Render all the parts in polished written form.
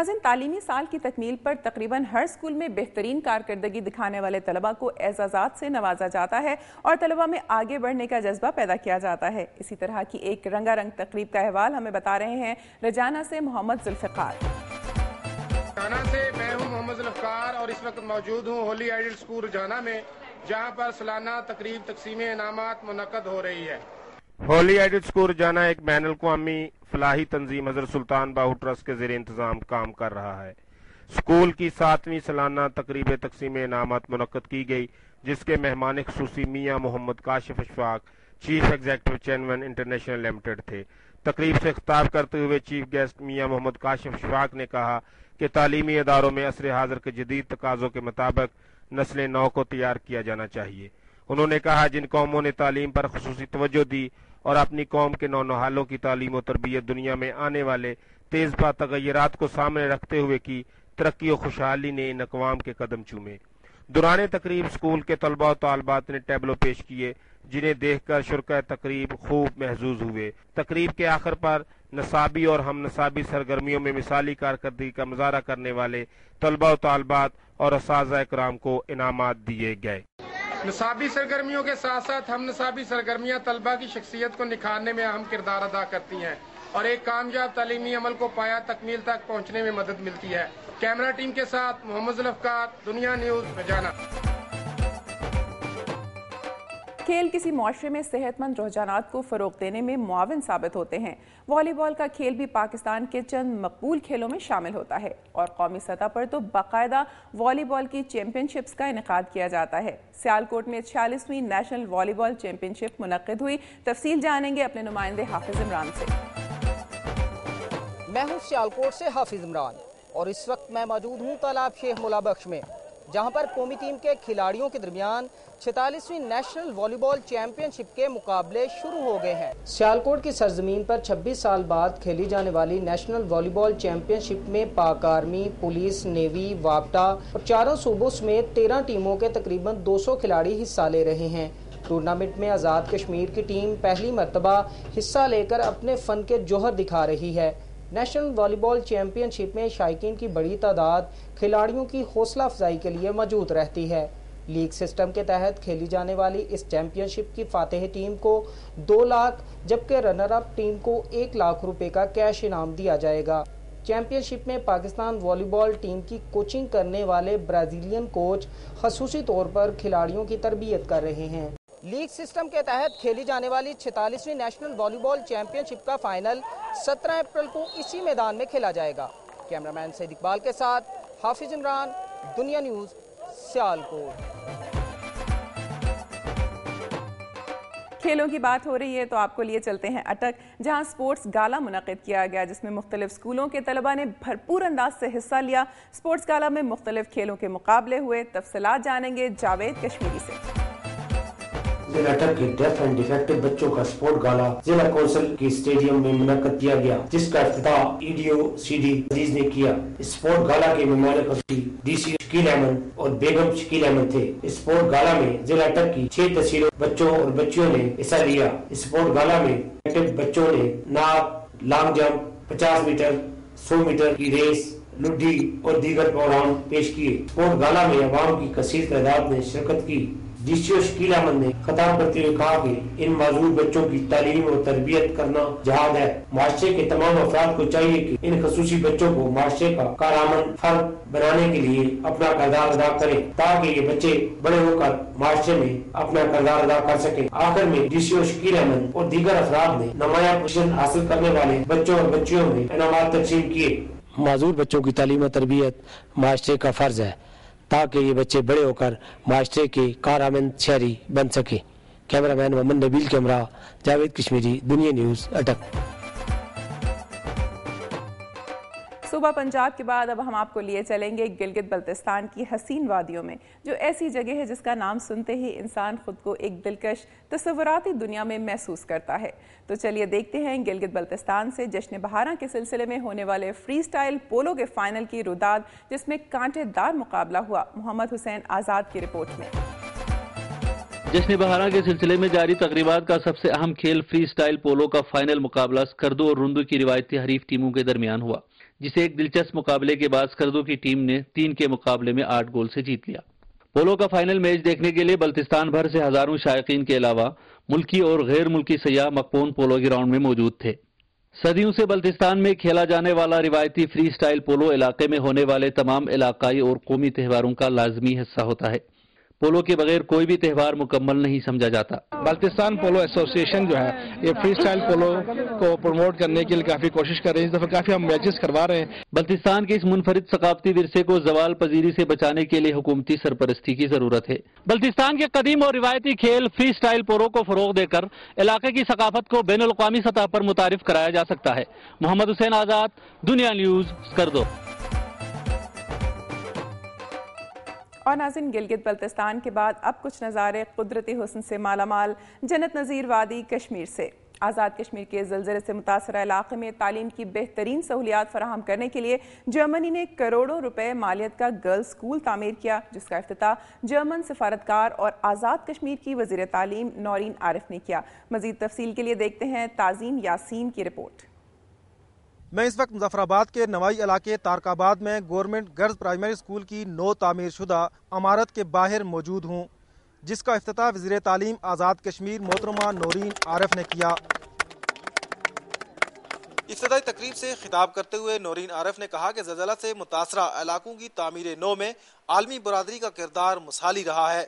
ناظرین، تعلیمی سال کی تکمیل پر تقریباً ہر اسکول میں بہترین کارکردگی دکھانے والے طلباء کو اعزازات سے نوازا جاتا ہے اور طلباء میں آگے بڑھنے کا جذبہ پیدا کیا جاتا ہے۔ اسی طرح کی ایک رنگا رنگ تقریب کا احوال ہمیں بتا رہے ہیں رجانہ سے محمد ذوالفقار۔ رجانہ سے میں ہوں محمد ذوالفقار اور اس وقت موجود ہوں ہولی آئیڈل اسکول رجانہ میں، جہاں پر سالانہ تقریب تقسیم انعامات منعقد ہو رہی ہے۔ ہولی آئیڈل اسکول رجانہ ایک بین الاقوامی فلاحی تنظیم حضرت سلطان باہو ٹرسٹ کے زیر انتظام کام کر رہا ہے۔ اسکول کی 7ویں سالانہ تقریب تقسیم انعامات منعقد کی گئی، جس کے مہمان خصوصی میاں Muhammad Kashif Ashfaq, chief executive ChenOne international limited تھے۔ تقریب سے خطاب کرتے ہوئے چیف گیسٹ میاں محمد کاشف اشفاق نے کہا کہ تعلیمی اداروں میں عصر حاضر کے جدید تقاضوں کے مطابق نسل نو کو تیار کیا جانا چاہیے۔ انہوں نے کہا جن قوموں نے تعلیم پر خصوصی توجہ دی اور اپنی قوم کے نونہالوں کی تعلیم و تربیت دنیا میں آنے والے تیز پا تغیرات کو سامنے رکھتے ہوئے کی، ترقی و خوشحالی نے ان اقوام کے قدم چومے۔ دوران تقریب اسکول کے طلباء و طالبات نے ٹیبلو پیش کیے، جنہیں دیکھ کر شرکاء تقریب خوب محظوظ ہوئے۔ تقریب کے آخر پر نصابی اور ہم نصابی سرگرمیوں میں مثالی کارکردگی کا مظاہرہ کرنے والے طلباء و طالبات اور اساتذہ کرام کو انعامات دیے گئے۔ نصابی سرگرمیوں کے ساتھ ساتھ ہم نصابی سرگرمیاں طلباء کی شخصیت کو نکھارنے میں اہم کردار ادا کرتی ہیں اور ایک کامیاب تعلیمی عمل کو پایا تکمیل تک پہنچنے میں مدد ملتی ہے۔ کیمرہ ٹیم کے ساتھ محمد ذوالفقار، دنیا نیوز رجانہ۔ کھیل کسی معاشرے میں صحت مند رجحانات کو فروغ دینے میں معاون ثابت ہوتے ہیں۔ والی بال کا کھیل بھی پاکستان کے چند مقبول کھیلوں میں شامل ہوتا ہے اور قومی سطح پر تو باقاعدہ والی بال کی چیمپئن شپس کا انعقاد کیا جاتا ہے۔ سیالکوٹ میں 46ویں نیشنل والی بال چیمپئن شپ منعقد ہوئی۔ تفصیل جانیں گے اپنے نمائندے حافظ عمران سے۔ میں ہوں سیالکوٹ سے حافظ عمران اور اس وقت میں موجود ہوں تالاب شیخ مولا بخش میں، جہاں پر قومی ٹیم کے کھلاڑیوں کے درمیان 46ویں نیشنل والی بال چیمپئن شپ کے مقابلے شروع ہو گئے ہیں۔ سیالکوٹ کی سرزمین پر 26 سال بعد کھیلی جانے والی نیشنل والی بال چیمپئن شپ میں پاک آرمی، پولیس، نیوی، وابٹا اور چاروں صوبوں سمیت 13 ٹیموں کے تقریباً 200 کھلاڑی حصہ لے رہے ہیں۔ ٹورنامنٹ میں آزاد کشمیر کی ٹیم پہلی مرتبہ حصہ لے کر اپنے فن کے جوہر دکھا رہی ہے۔ نیشنل والی بال چیمپئن شپ میں شائقین کی بڑی تعداد کھلاڑیوں کی حوصلہ افزائی کے لیے موجود رہتی ہے۔ لیگ سسٹم کے تحت کھیلی جانے والی اس چیمپئن شپ کی فاتح ٹیم کو 2 لاکھ جبکہ رنر اپ ٹیم کو 1 لاکھ روپے کا کیش انعام دیا جائے گا۔ چیمپئن شپ میں پاکستان والی بال ٹیم کی کوچنگ کرنے والے برازیلین کوچ خصوصی طور پر کھلاڑیوں کی تربیت کر رہے ہیں۔ لیگ سسٹم کے تحت کھیلی جانے والی 46ویں نیشنل والی بال چیمپئن شپ کا فائنل 17 اپریل کو اسی میدان میں کھیلا جائے گا۔ کیمرامین سید اقبال کے ساتھ حافظ عمران، دنیا نیوز، سیالکوٹ۔ کھیلوں کی بات ہو رہی ہے تو آپ کو لیے چلتے ہیں اٹک، جہاں سپورٹس گالا منعقد کیا گیا، جس میں مختلف اسکولوں کے طلباء نے بھرپور انداز سے حصہ لیا۔ سپورٹس گالا میں مختلف کھیلوں کے مقابلے ہوئے۔ تفصیلات جانیں گے جاوید کشمیری سے۔ ضلع اٹک کے ڈیف اینڈ ڈیفیکٹو بچوں کا سپورٹ گالا ضلع کونسل کے اسٹیڈیم میں منعقد کیا گیا، جس کا افتتاح EDO/CD عزیز نے کیا۔ اس سپورٹ گالا کے مہمان خصوصی DC شکیل احمد اور بیگم شکیل احمد تھے۔ اس سپورٹ گالا میں ضلع اٹک کی 6 تحصیلوں بچوں اور بچیوں نے حصہ لیا۔ اس سپورٹ گالا میں بچوں نے نعت، لانگ جمپ، 50 میٹر، 100 میٹر کی ریس، لڈی اور دیگر پروگرام پیش کیے۔ سپورٹ گالا میں عوام کی کثیر تعداد نے شرکت کی۔ DCO شکیل احمد نے خطاب کرتے ہوئے کہا کہ ان معذور بچوں کی تعلیم اور تربیت کرنا جہاد ہے۔ معاشرے کے تمام افراد کو چاہیے کہ ان خصوصی بچوں کو معاشرے کا کارآمد فرد بنانے کے لیے اپنا کردار ادا کریں، تاکہ یہ بچے بڑے ہو کر معاشرے میں اپنا کردار ادا کر سکیں۔ آخر میں DCO شکیل احمد اور دیگر افراد نے نمایاں پوزیشن حاصل کرنے والے بچوں اور بچیوں میں انعامات تقسیم کیے۔ معذور بچوں کی تعلیم و تربیت معاشرے کا فرض ہے، تاکہ یہ بچے بڑے ہو کر معاشرے کے کارآمد شہری بن سکیں۔ کیمرہ مین محمد نبیل کے ہمراہ جاوید کشمیری، دنیا نیوز، اٹک۔ صوبہ پنجاب کے بعد اب ہم آپ کو لیے چلیں گے گلگت بلتستان کی حسین وادیوں میں، جو ایسی جگہ ہے جس کا نام سنتے ہی انسان خود کو ایک دلکش تصوراتی دنیا میں محسوس کرتا ہے۔ تو چلیے دیکھتے ہیں گلگت بلتستان سے جشن بہاراں کے سلسلے میں ہونے والے فری سٹائل پولو کے فائنل کی روداد، جس میں کانٹے دار مقابلہ ہوا۔ محمد حسین آزاد کی رپورٹ میں۔ جشن بہاراں کے سلسلے میں جاری تقریبات کا سب سے اہم کھیل فری سٹائل پولو کا فائنل مقابلہ سکردو اور رندو کی روایتی حریف ٹیموں کے درمیان ہوا، جسے ایک دلچسپ مقابلے کے بعد اسکردو کی ٹیم نے 3 کے مقابلے میں 8 گول سے جیت لیا۔ پولو کا فائنل میچ دیکھنے کے لیے بلتستان بھر سے ہزاروں شائقین کے علاوہ ملکی اور غیر ملکی سیاح مقپون پولو گراؤنڈ میں موجود تھے۔ صدیوں سے بلتستان میں کھیلا جانے والا روایتی فری سٹائل پولو علاقے میں ہونے والے تمام علاقائی اور قومی تہواروں کا لازمی حصہ ہوتا ہے۔ پولو کے بغیر کوئی بھی تہوار مکمل نہیں سمجھا جاتا۔ بلتستان پولو ایسوسی ایشن جو ہے یہ فری سٹائل پولو کو پروموٹ کرنے کے لیے کافی کوشش کر رہے ہیں، اس دفعہ کافی ہم میچز کروا رہے ہیں۔ بلتستان کے اس منفرد ثقافتی ورثے کو زوال پذیری سے بچانے کے لیے حکومتی سرپرستی کی ضرورت ہے۔ بلتستان کے قدیم اور روایتی کھیل فری سٹائل پولو کو فروغ دے کر علاقے کی ثقافت کو بین الاقوامی سطح پر متعارف کرایا جا سکتا ہے۔ محمد حسین آزاد، دنیا نیوز، اسکردو۔ اور ناظرین، گلگت بلتستان کے بعد اب کچھ نظارے قدرتی حسن سے مالا مال جنت نظیر وادی کشمیر سے۔ آزاد کشمیر کے زلزلے سے متاثرہ علاقے میں تعلیم کی بہترین سہولیات فراہم کرنے کے لیے جرمنی نے کروڑوں روپے مالیت کا گرلز اسکول تعمیر کیا، جس کا افتتاح جرمن سفارتکار اور آزاد کشمیر کی وزیر تعلیم نورین عارف نے کیا۔ مزید تفصیل کے لیے دیکھتے ہیں تعظیم یاسین کی رپورٹ۔ میں اس وقت مظفر آباد کے نوائی علاقے تارک آباد میں گورنمنٹ گرلز پرائمری اسکول کی نو تعمیر شدہ عمارت کے باہر موجود ہوں، جس کا افتتاح وزیر تعلیم آزاد کشمیر محترمہ نورین عارف نے کیا۔ افتتاحی تقریب سے خطاب کرتے ہوئے نورین عارف نے کہا کہ زلزلہ سے متاثرہ علاقوں کی تعمیر نو میں عالمی برادری کا کردار مثالی رہا ہے۔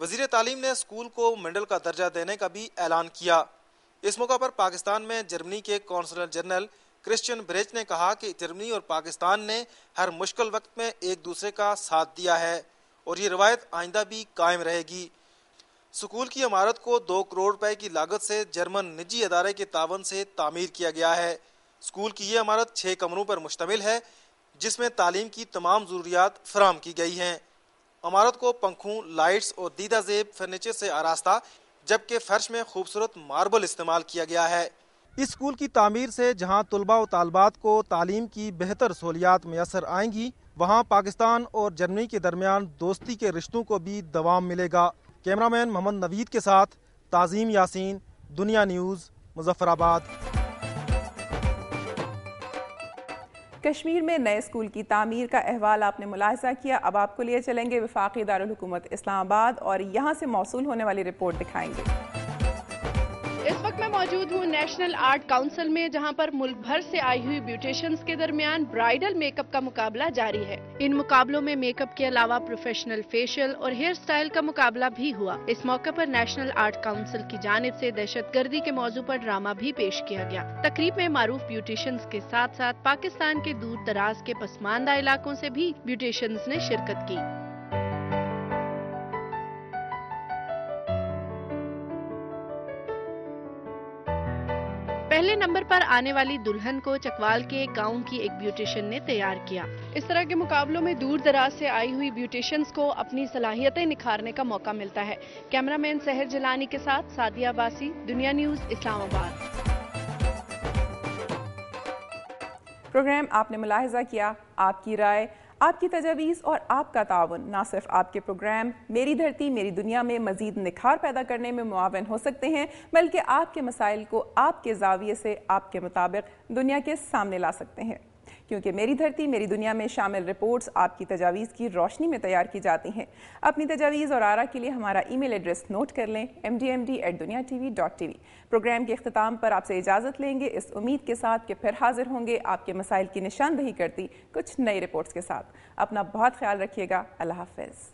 وزیر تعلیم نے اسکول کو میڈل کا درجہ دینے کا بھی اعلان کیا۔ اس موقع پر پاکستان میں جرمنی کے قونصلر جنرل کرسچن بریچ نے کہا کہ جرمنی اور پاکستان نے ہر مشکل وقت میں ایک دوسرے کا ساتھ دیا ہے اور یہ روایت آئندہ بھی قائم رہے گی۔ اسکول کی عمارت کو 2 کروڑ روپے کی لاگت سے جرمن نجی ادارے کے تعاون سے تعمیر کیا گیا ہے۔ اسکول کی یہ عمارت 6 کمروں پر مشتمل ہے، جس میں تعلیم کی تمام ضروریات فراہم کی گئی ہیں۔ عمارت کو پنکھوں، لائٹس اور دیدہ زیب فرنیچر سے آراستہ، جبکہ فرش میں خوبصورت ماربل استعمال کیا گیا ہے۔ اس اسکول کی تعمیر سے جہاں طلباء و طالبات کو تعلیم کی بہتر سہولیات میسر آئیں گی، وہاں پاکستان اور جرمنی کے درمیان دوستی کے رشتوں کو بھی دوام ملے گا۔ کیمرہ مین محمد نوید کے ساتھ تعظیم یاسین، دنیا نیوز، مظفر آباد۔ کشمیر میں نئے اسکول کی تعمیر کا احوال آپ نے ملاحظہ کیا۔ اب آپ کو لیے چلیں گے وفاقی دارالحکومت اسلام آباد اور یہاں سے موصول ہونے والی رپورٹ دکھائیں گے۔ اس وقت میں موجود ہوں نیشنل آرٹ کاؤنسل میں، جہاں پر ملک بھر سے آئی ہوئی بیوٹیشنز کے درمیان برائیڈل میک اپ کا مقابلہ جاری ہے۔ ان مقابلوں میں میک اپ کے علاوہ پروفیشنل فیشل اور ہیئر سٹائل کا مقابلہ بھی ہوا۔ اس موقع پر نیشنل آرٹ کاؤنسل کی جانب سے دہشت گردی کے موضوع پر ڈرامہ بھی پیش کیا گیا۔ تقریب میں معروف بیوٹیشنز کے ساتھ ساتھ پاکستان کے دور دراز کے پسماندہ علاقوں سے بھی بیوٹیشنز نے شرکت کی۔ پہلے نمبر پر آنے والی دلہن کو چکوال کے ایک گاؤں کی ایک بیوٹیشن نے تیار کیا۔ اس طرح کے مقابلوں میں دور دراز سے آئی ہوئی بیوٹیشنز کو اپنی صلاحیتیں نکھارنے کا موقع ملتا ہے۔ کیمرہ مین سحر جلانی کے ساتھ سعدیہ عباسی، دنیا نیوز، اسلام آباد۔ پروگرام آپ نے ملاحظہ کیا۔ آپ کی رائے، آپ کی تجاویز اور آپ کا تعاون نہ صرف آپ کے پروگرام میری دھرتی میری دنیا میں مزید نکھار پیدا کرنے میں معاون ہو سکتے ہیں، بلکہ آپ کے مسائل کو آپ کے زاویے سے آپ کے مطابق دنیا کے سامنے لا سکتے ہیں، کیونکہ میری دھرتی میری دنیا میں شامل رپورٹس آپ کی تجاویز کی روشنی میں تیار کی جاتی ہیں۔ اپنی تجاویز اور آراء کے لیے ہمارا ای میل ایڈریس نوٹ کر لیں، mdmd@duniatv.tv۔ پروگرام کے اختتام پر آپ سے اجازت لیں گے، اس امید کے ساتھ کہ پھر حاضر ہوں گے آپ کے مسائل کی نشاندہی کرتی کچھ نئی رپورٹس کے ساتھ۔ اپنا بہت خیال رکھیے گا۔ اللہ حافظ۔